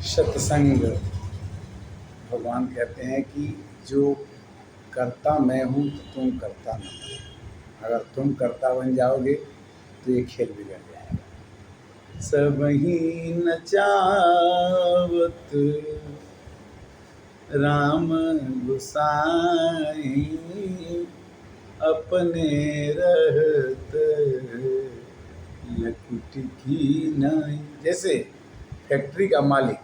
सत्संग। भगवान कहते हैं कि जो करता मैं हूँ तो तुम करता न बनो। अगर तुम करता बन जाओगे तो ये खेल बिगड़ जाएगा। सबही नचावत राम गुसाई, अपने रहत लकुट की नाई। जैसे फैक्ट्री का मालिक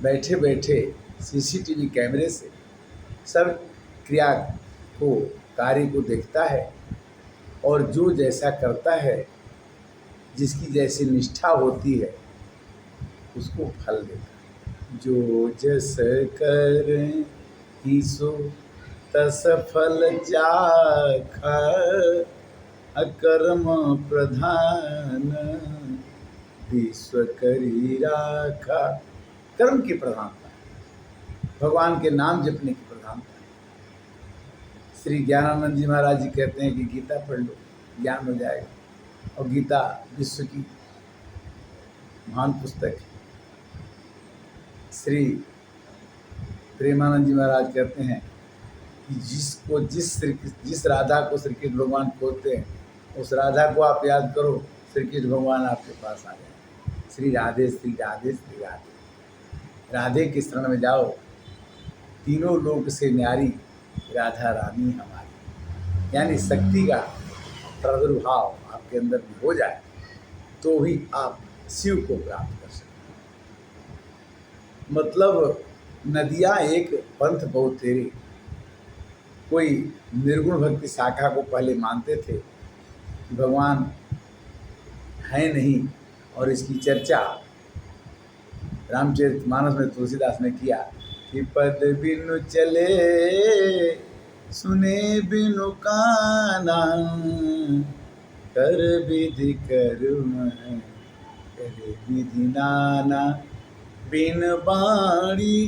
बैठे बैठे सीसीटीवी कैमरे से सब क्रिया को, कार्य को देखता है और जो जैसा करता है, जिसकी जैसी निष्ठा होती है, उसको फल देता है। जो जस कर ही सो तस फल जाखा, अकर्म प्रधान विश्व करी राखा। कर्म की प्रधानता, भगवान के नाम जपने की प्रधानता। श्री ज्ञानानंद जी महाराज जी कहते हैं कि गीता पढ़ लो, ज्ञान हो जाएगा। और गीता विश्व की महान पुस्तक है। श्री प्रेमानंद जी महाराज कहते हैं कि जिस राधा को श्री कृष्ण भगवान खोजते हैं, उस राधा को आप याद करो, श्री कृष्ण भगवान आपके पास आ जाए। श्री राधे श्री राधे श्री राधे। राधे की शरण में जाओ, तीनों लोक से न्यारी राधा रानी हमारी। यानी शक्ति का प्रादुर्भाव आपके अंदर भी हो जाए तो ही आप शिव को प्राप्त कर सकते। मतलब नदियाँ एक पंथ बहुत तेरे। कोई निर्गुण भक्ति शाखा को पहले मानते थे कि भगवान है नहीं, और इसकी चर्चा रामचरितमानस में तुलसीदास ने किया कि पद बिनु चले सुने बिनु काना, कर विधि करुम करे विधि नाना। बिन बाणी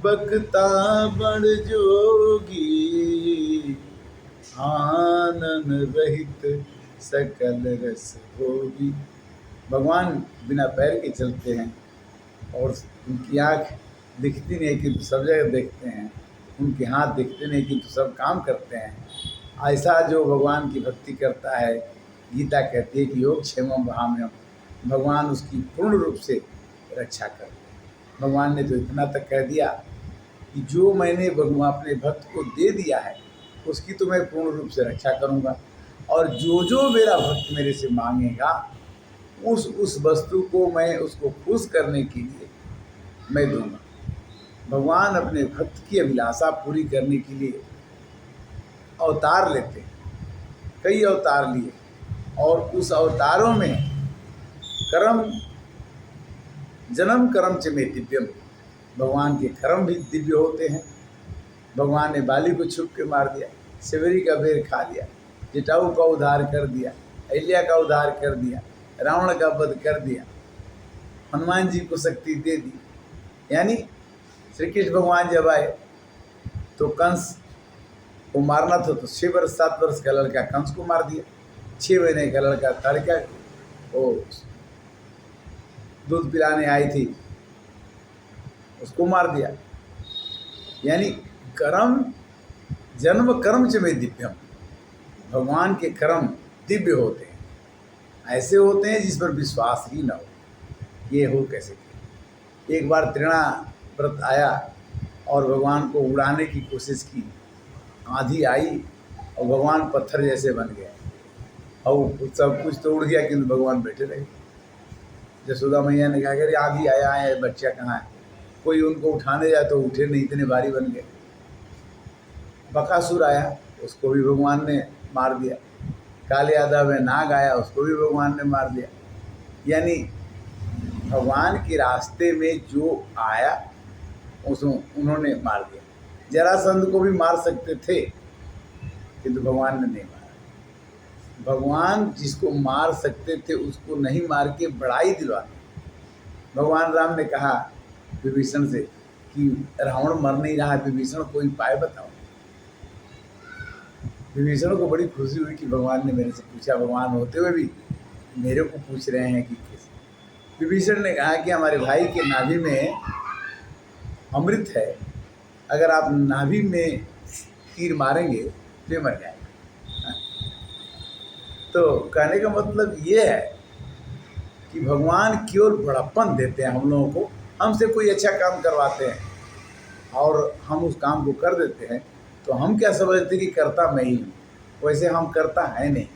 बकता बड़ जोगी, आनन रहित सकल रस भोगी। भगवान बिना पैर के चलते हैं और उनकी आँख दिखती नहीं किंतु सब जगह देखते हैं, उनके हाथ दिखते नहीं किंतु सब काम करते हैं। ऐसा जो भगवान की भक्ति करता है, गीता कहती है कि योग क्षेमम वहाम्यम, भगवान उसकी पूर्ण रूप से रक्षा करते हैं। भगवान ने तो इतना तक कह दिया कि जो मैंने भगवान अपने भक्त को दे दिया है उसकी तो मैं पूर्ण रूप से रक्षा करूँगा, और जो जो मेरा भक्त मेरे से मांगेगा उस वस्तु को मैं उसको खुश करने के लिए मैं दूंगा। भगवान अपने भक्त की अभिलाषा पूरी करने के लिए अवतार लेते हैं, कई अवतार लिए, और उस अवतारों में कर्म जन्म कर्म च में दिव्यम, भगवान के कर्म भी दिव्य होते हैं। भगवान ने बाली को छुप के मार दिया, शिवरी का बेर खा लिया, जटाऊ का उद्धार कर दिया, अहिल्या का उद्धार कर दिया, रावण का वध कर दिया, हनुमान जी को शक्ति दे दी। यानी श्री कृष्ण भगवान जब आए तो कंस को मारना था, तो 6 वर्ष 7 वर्ष का लड़का कंस को मार दिया, 6 महीने का लड़का ताड़का वो दूध पिलाने आई थी उसको मार दिया। यानी कर्म जन्म कर्म च में दिव्यम, भगवान के कर्म दिव्य होते हैं, ऐसे होते हैं जिस पर विश्वास ही न हो। ये हो कैसे? एक बार त्रिणा व्रत आया और भगवान को उड़ाने की कोशिश की, आंधी आई और भगवान पत्थर जैसे बन गए, और सब कुछ तो उड़ गया किंतु भगवान बैठे रहे। यशोदा मैया ने कहा कि आंधी आया है, बच्चा कहाँ है? कोई उनको उठाने जाए तो उठे नहीं, इतने भारी बन गए। बकासुर आया, उसको भी भगवान ने मार दिया। काले यादव में नाग आया, उसको भी भगवान ने मार दिया। यानी भगवान के रास्ते में जो आया उसको उन्होंने मार दिया। जरासंध को भी मार सकते थे किंतु भगवान ने नहीं मारा। भगवान जिसको मार सकते थे उसको नहीं मार के बड़ाई दिलवाते। भगवान राम ने कहा विभीषण से कि रावण मर नहीं रहा है, विभीषण कोई उपाय बताओ। विभीषण को बड़ी खुशी हुई कि भगवान ने मेरे से पूछा, भगवान होते हुए भी मेरे को पूछ रहे हैं कि कैसे। विभीषण ने कहा कि हमारे भाई के नाभि में अमृत है, अगर आप नाभि में तीर मारेंगे तो ये मर जाएगा। तो कहने का मतलब ये है कि भगवान केवल बड़प्पन देते हैं हम लोगों को, हमसे कोई अच्छा काम करवाते हैं और हम उस काम को कर देते हैं, तो हम क्या समझते कि करता मैं ही हूँ, वैसे हम करता है नहीं।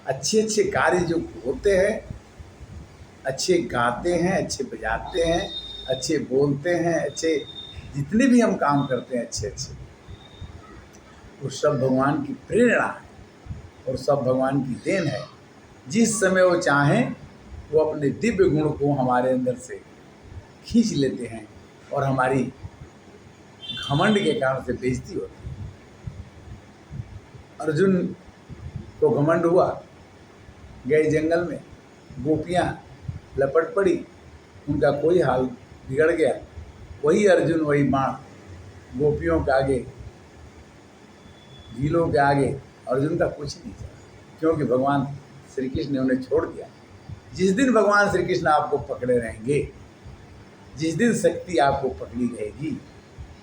अच्छे अच्छे कार्य जो होते हैं, अच्छे गाते हैं, अच्छे बजाते हैं, अच्छे बोलते हैं, अच्छे जितने भी हम काम करते हैं अच्छे अच्छे, वो सब भगवान की प्रेरणा है और सब भगवान की देन है। जिस समय वो चाहें वो अपने दिव्य गुण को हमारे अंदर से खींच लेते हैं और हमारी घमंड के कारण से बेइज्जती होती है। अर्जुन को घमंड हुआ, गए जंगल में, गोपियाँ लपट पड़ी, उनका कोई हाल बिगड़ गया। वही अर्जुन वही बाण गोपियों के आगे, भीलों के आगे अर्जुन का कुछ नहीं चला, क्योंकि भगवान श्री कृष्ण ने उन्हें छोड़ दिया। जिस दिन भगवान श्री कृष्ण आपको पकड़े रहेंगे, जिस दिन शक्ति आपको पकड़ी रहेगी,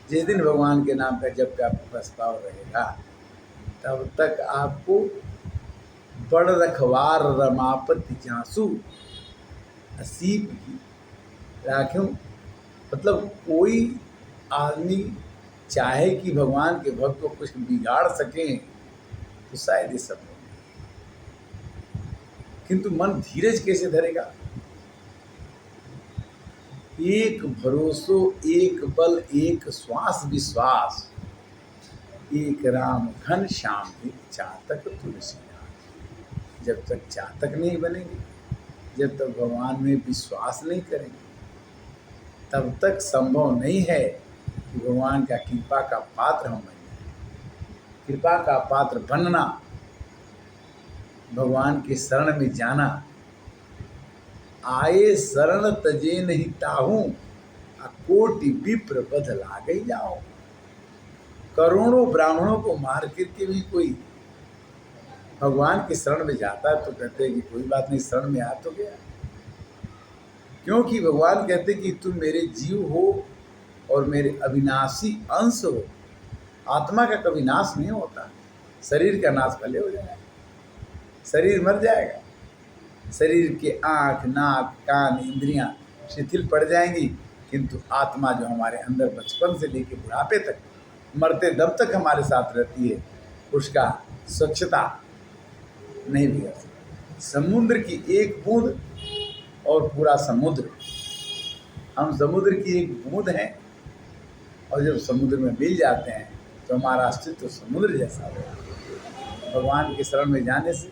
जिस दिन भगवान के नाम का जब का प्रस्ताव रहेगा, तब तक आपको बड़ रखवार रमापति जासू असीप की राखूं। मतलब कोई आदमी चाहे कि भगवान के भक्त को कुछ बिगाड़ सकें तो शायद ये सब नहीं, किंतु मन धीरज कैसे धरेगा? एक भरोसो, एक बल, एक श्वास विश्वास, एक राम घन श्याम एक चातक तुलसीदास। जब तक चातक नहीं बनेंगे, जब तक भगवान में विश्वास नहीं करेंगे, तब तक संभव नहीं है कि भगवान का कृपा का पात्र हम बन जाए। कृपा का पात्र बनना, भगवान के शरण में जाना, आए शरण तजे नहीं ताहूँ, कोटि विप्र बध लागे जाओ। करोड़ों ब्राह्मणों को मार करके भी कोई भगवान के शरण में जाता है तो कहते हैं कि कोई बात नहीं, शरण में आ तो गया। क्योंकि भगवान कहते कि तुम मेरे जीव हो और मेरे अविनाशी अंश हो। आत्मा का कभी नाश नहीं होता, शरीर का नाश भले हो जाएगा, शरीर मर जाएगा, शरीर के आँख, नाक, कान, इंद्रियां शिथिल पड़ जाएंगी, किंतु आत्मा जो हमारे अंदर बचपन से लेकर बुढ़ापे तक, मरते दम तक हमारे साथ रहती है, उसका स्वच्छता नहीं बिगड़ सकती। समुद्र की एक बूंद और पूरा समुद्र, हम समुद्र की एक बूंद हैं, और जब समुद्र में मिल जाते हैं तो हमारा अस्तित्व समुद्र जैसा होगा। भगवान के शरण में जाने से,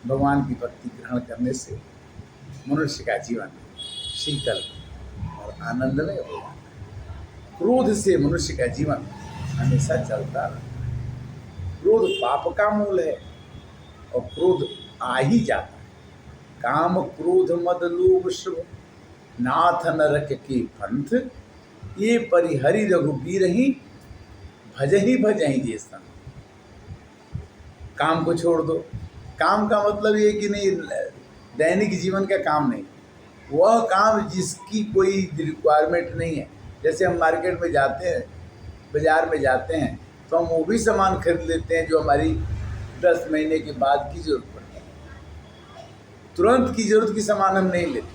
भगवान की भक्ति ग्रहण करने से मनुष्य का जीवन शीतल और आनंदमय हो जाता है। क्रोध से मनुष्य का जीवन हमेशा चलता रहता है। क्रोध पाप का मूल है और क्रोध आ ही जाता है। काम क्रोध मद लोभ शुभ नाथ नरक के पंथ, ये परिहरि रघुबीर ही भजही भजही जे सन। काम को छोड़ दो। काम का मतलब ये कि नहीं दैनिक जीवन का काम नहीं, वह काम जिसकी कोई रिक्वायरमेंट नहीं है। जैसे हम मार्केट में जाते हैं, बाज़ार में जाते हैं, तो हम वो भी सामान खरीद लेते हैं जो हमारी 10 महीने के बाद की जरूरत पड़ती है। तुरंत की जरूरत की सामान हम नहीं लेते,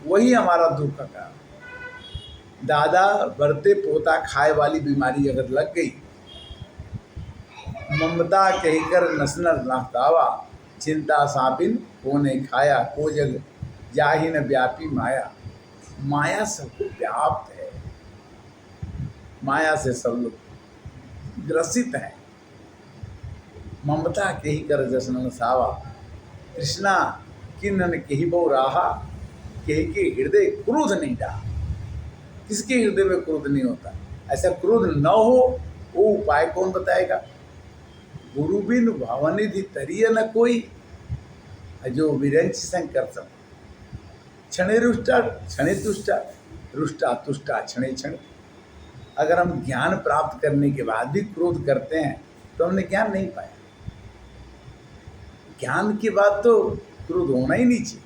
वही हमारा दुख का कारण। दादा बढ़ते पोता खाए वाली बीमारी अगर लग गई, ममता कहकर नसनर नाहतावा, चिंता सापिन को ने खाया, को जग जाहि न व्यापी माया। माया सबको व्याप्त है, माया से सब लोग ग्रसित हैं। ममता के ही कर जसन सावा, कृष्णा किन्नन के ही बहु राहा, के हृदय क्रोध नहीं रहा। किसके हृदय में क्रोध नहीं होता? ऐसा क्रोध न हो वो उपाय कौन बताएगा? गुरु बिन भवनिधि तरिय न कोई, जो विरंच शंकर सब क्षणे रुष्टा क्षणे तुष्टा, रुष्टा तुष्टा क्षणे क्षण। अगर हम ज्ञान प्राप्त करने के बाद भी क्रोध करते हैं तो हमने ज्ञान नहीं पाया। ज्ञान के बाद तो क्रोध होना ही नहीं चाहिए।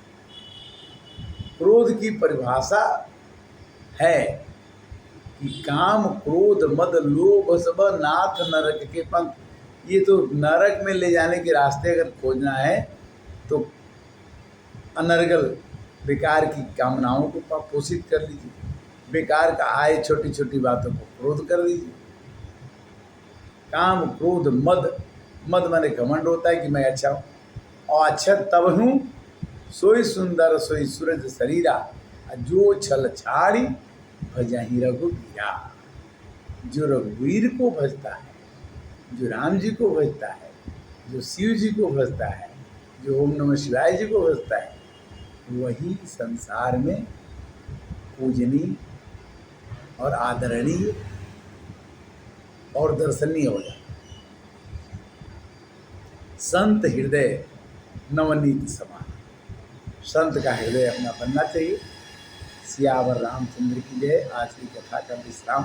क्रोध की परिभाषा है कि काम क्रोध मद लोभ सब नाथ नरक के पंथ। ये तो नरक में ले जाने के रास्ते अगर खोजना है तो अनर्गल बेकार की कामनाओं को पोषित कर लीजिए, बेकार का आए छोटी छोटी बातों को क्रोध कर दीजिए। काम क्रोध मद, मद माने घमंड होता है कि मैं अच्छा हूँ, और अच्छा तब हूँ सोई सुंदर सोई सूरज शरीरा, जो छल छाड़ी भजहि रघुवीरा। जो रघुवीर को भजता है, जो राम जी को भजता है, जो शिव जी को भजता है, जो ओम नमः शिवाय जी को भजता है, वही संसार में पूजनीय और आदरणीय और दर्शनीय हो जाता। संत हृदय नवनीत समान, संत का हृदय अपना बनना चाहिए। सियावर रामचंद्र की जय। आज की कथा का विश्राम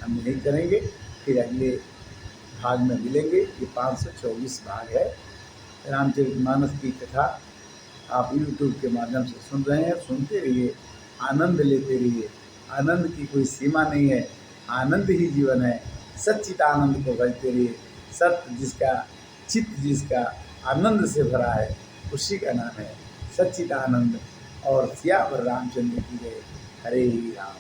हम यही करेंगे, फिर अगले भाग में मिलेंगे। ये 524 भाग है रामचरितमानस की कथा। आप यूट्यूब के माध्यम से सुन रहे हैं, सुनते रहिए, आनंद लेते रहिए। आनंद की कोई सीमा नहीं है, आनंद ही जीवन है। सच्चिदानंद को भजते रहिए। सत्य जिसका, चित्त जिसका आनंद से भरा है, उसी का नाम है सच्चिदानंद। और सियावर रामचंद्र की जय। हरे राम।